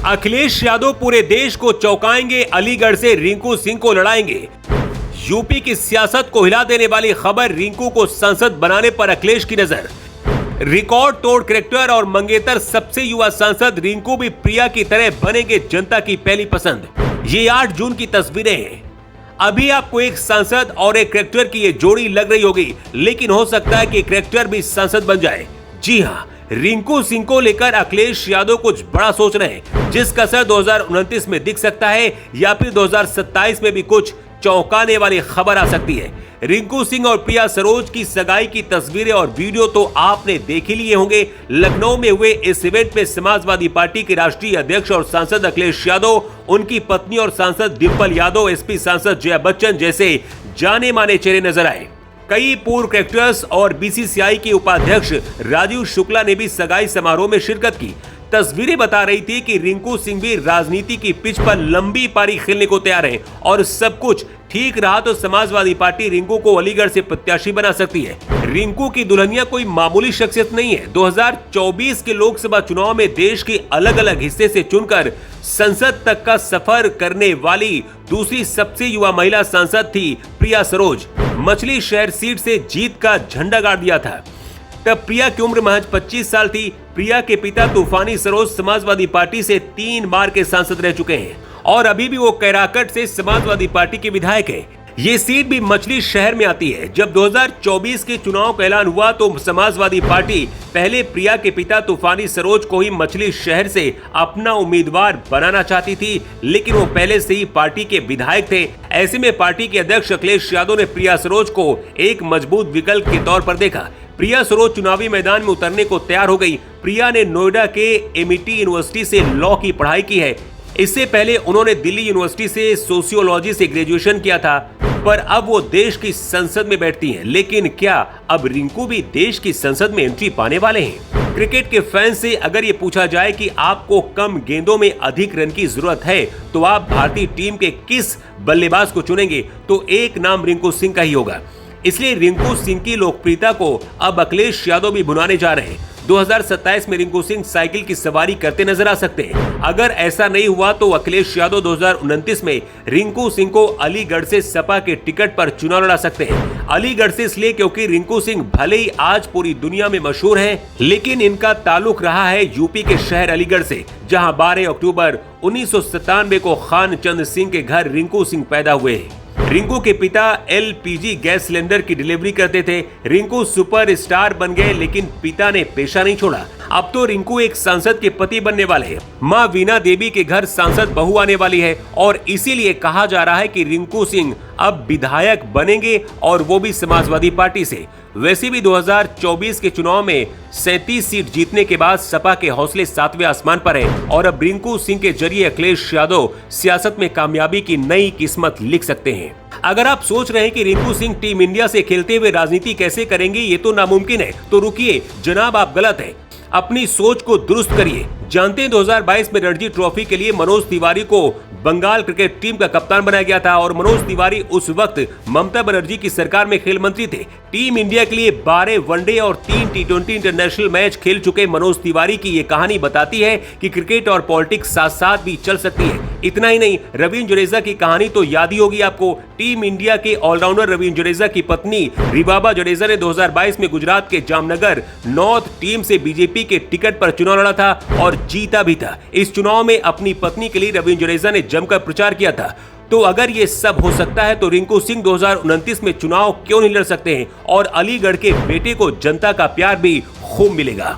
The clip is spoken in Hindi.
अखिलेश यादव पूरे देश को चौंकाएंगे, अलीगढ़ से रिंकू सिंह को लड़ाएंगे। यूपी की सियासत को हिला देने वाली खबर, रिंकू को सांसद बनाने पर अखिलेश की नजर। रिकॉर्ड तोड़ करेक्टर और मंगेतर सबसे युवा सांसद रिंकू भी प्रिया की तरह बनेंगे जनता की पहली पसंद। ये 8 जून की तस्वीरें हैं। अभी आपको एक सांसद और एक करेक्टर की ये जोड़ी लग रही होगी, लेकिन हो सकता है कि करेक्टर भी सांसद बन जाए। जी हाँ, रिंकू सिंह को लेकर अखिलेश यादव कुछ बड़ा सोच रहे हैं, जिसका असर 2029 में दिख सकता है या फिर 2027 में भी कुछ चौंकाने वाली खबर आ सकती है। रिंकू सिंह और प्रिया सरोज की सगाई की तस्वीरें और वीडियो तो आपने देख ही लिए होंगे। लखनऊ में हुए इस इवेंट में समाजवादी पार्टी के राष्ट्रीय अध्यक्ष और सांसद अखिलेश यादव, उनकी पत्नी और सांसद डिंपल यादव, एसपी सांसद जया बच्चन जैसे जाने माने चेहरे नजर आए। कई पूर्व करेक्टर्स और बीसीसीआई के उपाध्यक्ष राजीव शुक्ला ने भी सगाई समारोह में शिरकत की। तस्वीरें बता रही थी कि रिंकू सिंह भी राजनीति की पिच पर लंबी पारी खेलने को तैयार हैं और सब कुछ ठीक रहा तो समाजवादी पार्टी रिंकू को अलीगढ़ से प्रत्याशी बना सकती है। रिंकू की दुल्हनिया कोई मामूली शख्सियत नहीं है। 2024 के लोकसभा चुनाव में देश के अलग अलग हिस्से से चुनकर संसद तक का सफर करने वाली दूसरी सबसे युवा महिला सांसद थी प्रिया सरोज। मछली शहर सीट से जीत का झंडा गाड़ दिया था। तब प्रिया की उम्र महज 25 साल थी। प्रिया के पिता तूफानी सरोज समाजवादी पार्टी से 3 बार के सांसद रह चुके हैं और अभी भी वो कैराकट से समाजवादी पार्टी के विधायक हैं। ये सीट भी मछली शहर में आती है। जब 2024 के चुनाव का ऐलान हुआ तो समाजवादी पार्टी पहले प्रिया के पिता तूफानी सरोज को ही मछली शहर से अपना उम्मीदवार बनाना चाहती थी, लेकिन वो पहले से ही पार्टी के विधायक थे। ऐसे में पार्टी के अध्यक्ष अखिलेश यादव ने प्रिया सरोज को एक मजबूत विकल्प के तौर पर देखा। प्रिया सरोज चुनावी मैदान में उतरने को तैयार हो गई। प्रिया ने नोएडा के एमिटी यूनिवर्सिटी से लॉ की पढ़ाई की है। इससे पहले उन्होंने दिल्ली यूनिवर्सिटी से सोशियोलॉजी से ग्रेजुएशन किया था, पर अब वो देश की संसद में बैठती हैं। लेकिन क्या अब रिंकू भी देश की संसद में एंट्री पाने वाले हैं? क्रिकेट के फैन से अगर ये पूछा जाए कि आपको कम गेंदों में अधिक रन की जरूरत है तो आप भारतीय टीम के किस बल्लेबाज को चुनेंगे, तो एक नाम रिंकू सिंह का ही होगा। इसलिए रिंकू सिंह की लोकप्रियता को अब अखिलेश यादव भी भुनाने जा रहे हैं। 2027 में रिंकू सिंह साइकिल की सवारी करते नजर आ सकते हैं। अगर ऐसा नहीं हुआ तो अखिलेश यादव 2029 में रिंकू सिंह को अलीगढ़ से सपा के टिकट पर चुनाव लड़ा सकते हैं। अलीगढ़ से इसलिए क्योंकि रिंकू सिंह भले ही आज पूरी दुनिया में मशहूर हैं, लेकिन इनका ताल्लुक रहा है यूपी के शहर अलीगढ़ से, जहां 12 अक्टूबर 1997 को खान चंद सिंह के घर रिंकू सिंह पैदा हुए। रिंकू के पिता एलपीजी गैस सिलेंडर की डिलीवरी करते थे। रिंकू सुपर स्टार बन गए, लेकिन पिता ने पेशा नहीं छोड़ा। अब तो रिंकू एक सांसद के पति बनने वाले हैं। मां वीणा देवी के घर सांसद बहू आने वाली है और इसीलिए कहा जा रहा है कि रिंकू सिंह अब विधायक बनेंगे और वो भी समाजवादी पार्टी से। वैसे भी 2024 के चुनाव में 37 सीट जीतने के बाद सपा के हौसले 7वें आसमान पर हैं और अब रिंकू सिंह के जरिए अखिलेश यादव सियासत में कामयाबी की नई किस्मत लिख सकते हैं। अगर आप सोच रहे हैं कि रिंकू सिंह टीम इंडिया से खेलते हुए राजनीति कैसे करेंगे, ये तो नामुमकिन है, तो रुकिए जनाब, आप गलत हैं। अपनी सोच को दुरुस्त करिए। जानते हैं 2022 में रणजी ट्रॉफी के लिए मनोज तिवारी को बंगाल क्रिकेट टीम का कप्तान बनाया गया था और मनोज तिवारी उस वक्त ममता बनर्जी की सरकार में खेल मंत्री थे। टीम इंडिया के लिए 12 वनडे और 3 टी20 इंटरनेशनल मैच खेल चुके मनोज तिवारी की ये कहानी बताती है कि क्रिकेट और पॉलिटिक्स साथ साथ भी चल सकती है। इतना ही नहीं, रवींद्र जडेजा की कहानी तो याद ही होगी आपको। टीम इंडिया के ऑलराउंडर रवींद्र जडेजा की पत्नी रिबाबा जडेजा ने 2022 में गुजरात के जामनगर नॉर्थ टीम से बीजेपी के टिकट पर चुनाव लड़ा था और जीता भी था। इस चुनाव में अपनी पत्नी के लिए रवींद्र जडेजा ने जमकर प्रचार किया था। तो अगर ये सब हो सकता है तो रिंकू सिंह 2029 में चुनाव क्यों नहीं लड़ सकते हैं और अलीगढ़ के बेटे को जनता का प्यार भी खूब मिलेगा।